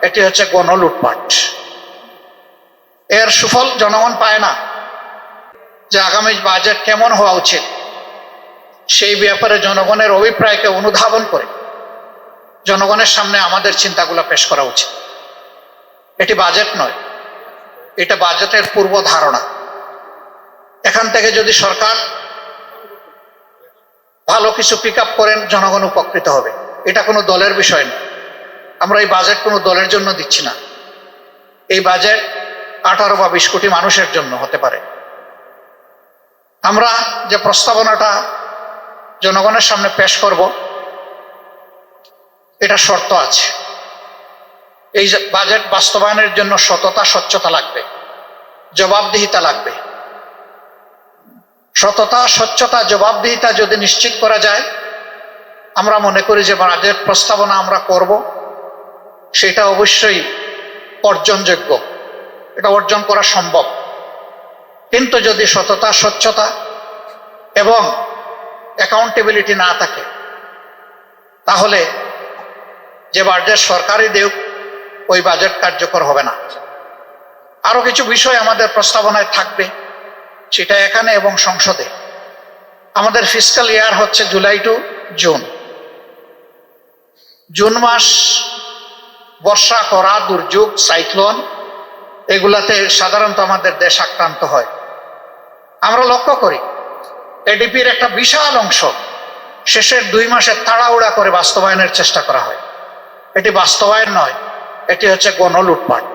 এটি হচ্ছে গণ লুটপাট। এর সুফল জনগণ পায় না। যে আগামী বাজেট কেমন হওয়া উচিত সেই ব্যাপারে জনগণের অভিপ্রায়কে অনুধাবন করে জনগণের সামনে আমাদের চিন্তাগুলো পেশ করা উচিত। এটি বাজেট নয়, এটা বাজেটের পূর্ব ধারণা। এখান থেকে যদি সরকার ভালো কিছু পিক আপ করেন জনগণ উপকৃত হবে। এটা কোনো দলের বিষয় নয়। আমরা এই বাজেট কোনো দলের জন্য দিচ্ছি না। এই বাজেট 18 বা 20 কোটি মানুষের জন্য হতে পারে। আমরা যে প্রস্তাবনাটা জনগণের সামনে পেশ করব এটা শর্ত আছে। এই বাজেট বাস্তবায়নের জন্য সততা, স্বচ্ছতা লাগবে, জবাবদিহিতা লাগবে। সততা, স্বচ্ছতা, জবাবদিহিতা যদি নিশ্চিত করা যায়, আমরা মনে করি যে বাজেট প্রস্তাবনা আমরা করব সেটা অবশ্যই অর্জনযোগ্য, এটা অর্জন করা সম্ভব। কিন্তু যদি সততা, স্বচ্ছতা এবং অ্যাকাউন্টেবিলিটি না থাকে তাহলে যে বাজেট সরকারই দেউক ওই বাজেট কার্যকর হবে না। আরো কিছু বিষয় আমাদের প্রস্তাবনায় থাকবে, সেটা এখানে এবং সংসদে। আমাদের ফিসকাল ইয়ার হচ্ছে জুলাই টু জুন। জুন মাস বর্ষা, খরা, দুর্যোগ, সাইক্লোন এগুলাতে সাধারণত আমাদের দেশ আক্রান্ত হয়। আমরা লক্ষ্য করি এডিপির একটা বিশাল অংশ শেষের 2 মাসে তাড়াহুড়া করে বাস্তবায়নের চেষ্টা করা হয়। এটি বাস্তবায়ন নয়, এটি হচ্ছে গণ লুটপাট।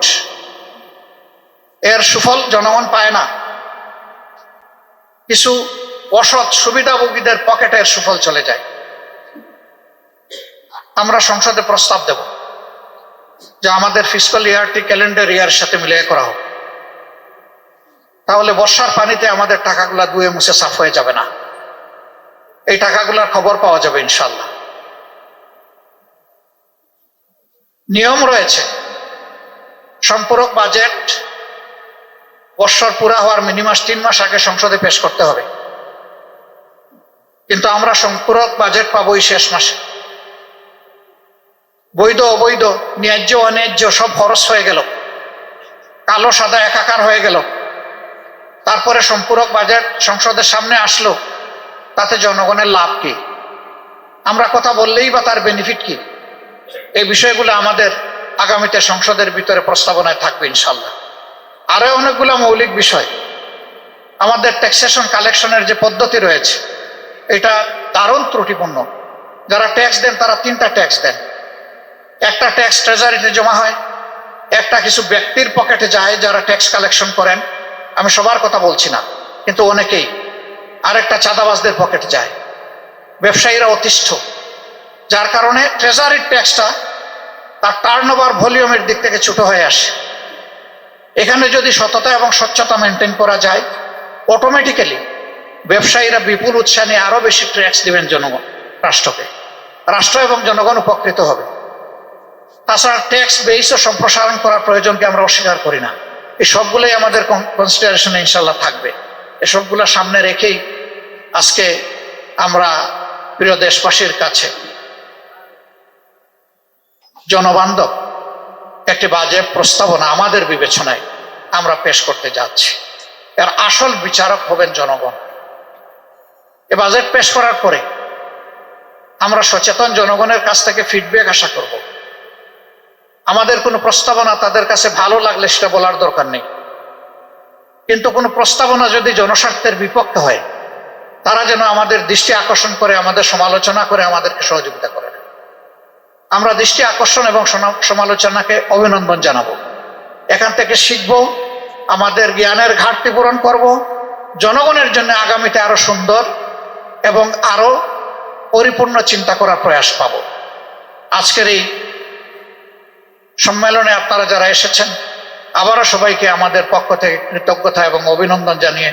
এর সুফল জনগণ পায় না। কিছু অসৎ সুবিধাভোগীদের পকেটের সুফল চলে যায়। আমরা সংসদে প্রস্তাব দেব যে আমাদের ফিসকাল ইয়ারটি ক্যালেন্ডার ইয়ারের সাথে মিলিয়ে করা হোক। তাহলে বর্ষার পানিতে আমাদের টাকাগুলা ধুয়ে মুছে সাফ হয়ে যাবে না। এই টাকাগুলার খবর পাওয়া যাবে ইনশাল্লাহ। নিয়ম রয়েছে, সম্পূরক বাজেট বর্ষর পুরা হওয়ার মিনিমাম 3 মাস আগে সংসদে পেশ করতে হবে। কিন্তু আমরা সম্পূরক বাজেট পাবো এই শেষ মাসে। বৈধ অবৈধ, ন্যায্য অন্যায্য সব খরচ হয়ে গেল, কালো সাদা একাকার হয়ে গেল। তারপরে সম্পূরক বাজেট সংসদের সামনে আসলো, তাতে জনগণের লাভ কি? আমরা কথা বললেই বা তার বেনিফিট কি? এই বিষয়গুলো আমাদের আগামীতে সংসদের ভিতরে প্রস্তাবনায় থাকবে ইনশাল্লাহ। আরো অনেকগুলো মৌলিক বিষয়। আমাদের ট্যাক্সেশন কালেকশনের যে পদ্ধতি রয়েছে এটা দারুণ ত্রুটিপূর্ণ। যারা ট্যাক্স দেন তারা 3টা ট্যাক্স দেন। একটা ট্যাক্স ট্রেজারিতে জমা হয়, একটা কিছু ব্যক্তির পকেটে যায় যারা ট্যাক্স কালেকশন করেন, আমি সবার কথা বলছি না কিন্তু অনেকেই, আরেকটা চাঁদাবাজদের পকেটে যায়। ব্যবসায়ীরা অতিষ্ঠ, যার কারণে ট্রেজারির ট্যাক্সটা তার টার্নওভার ভলিউমের দিক থেকে ছোট হয়ে আসে। এখানে যদি সততা এবং স্বচ্ছতা মেনটেন করা যায়, অটোমেটিক্যালি ব্যবসায়ীরা বিপুল উৎসাহ নিয়ে আরো বেশি ট্যাক্স দিবেন জনগণ, রাষ্ট্রকে। রাষ্ট্র এবং জনগণ উপকৃত হবে। তাছাড়া ট্যাক্স বেসও সম্প্রসারণ করার প্রয়োজনকে আমরা অস্বীকার করি না। এই সবগুলোই আমাদের কনসিডারেশনে ইনশাল্লাহ থাকবে। এসবগুলো সামনে রেখেই আজকে আমরা প্রিয় দেশবাসীর কাছে জনবান্ধব একটি বাজেট প্রস্তাবনা আমাদের বিবেচনায় আমরা পেশ করতে যাচ্ছি। এর আসল বিচারক হবেন জনগণ। এ বাজেট পেশ করার পরে আমরা সচেতন জনগণের কাছ থেকে ফিডব্যাক আশা করব। আমাদের কোনো প্রস্তাবনা তাদের কাছে ভালো লাগলে সেটা বলার দরকার নেই, কিন্তু কোনো প্রস্তাবনা যদি জনস্বার্থের বিপক্ষে হয় তারা যেন আমাদের দৃষ্টি আকর্ষণ করে, আমাদের সমালোচনা করে, আমাদেরকে সহযোগিতা করে। আমরা দৃষ্টি আকর্ষণ এবং সমালোচনাকে অভিনন্দন জানাবো। এখান থেকে শিখব, আমাদের জ্ঞানের ঘাটতি পূরণ করব, জনগণের জন্য আগামীতে আরো সুন্দর এবং আরো পরিপূর্ণ চিন্তা করার প্রয়াস পাব। আজকের এই সম্মেলনে আপনারা যারা এসেছেন, আবারও সবাইকে আমাদের পক্ষ থেকে কৃতজ্ঞতা এবং অভিনন্দন জানিয়ে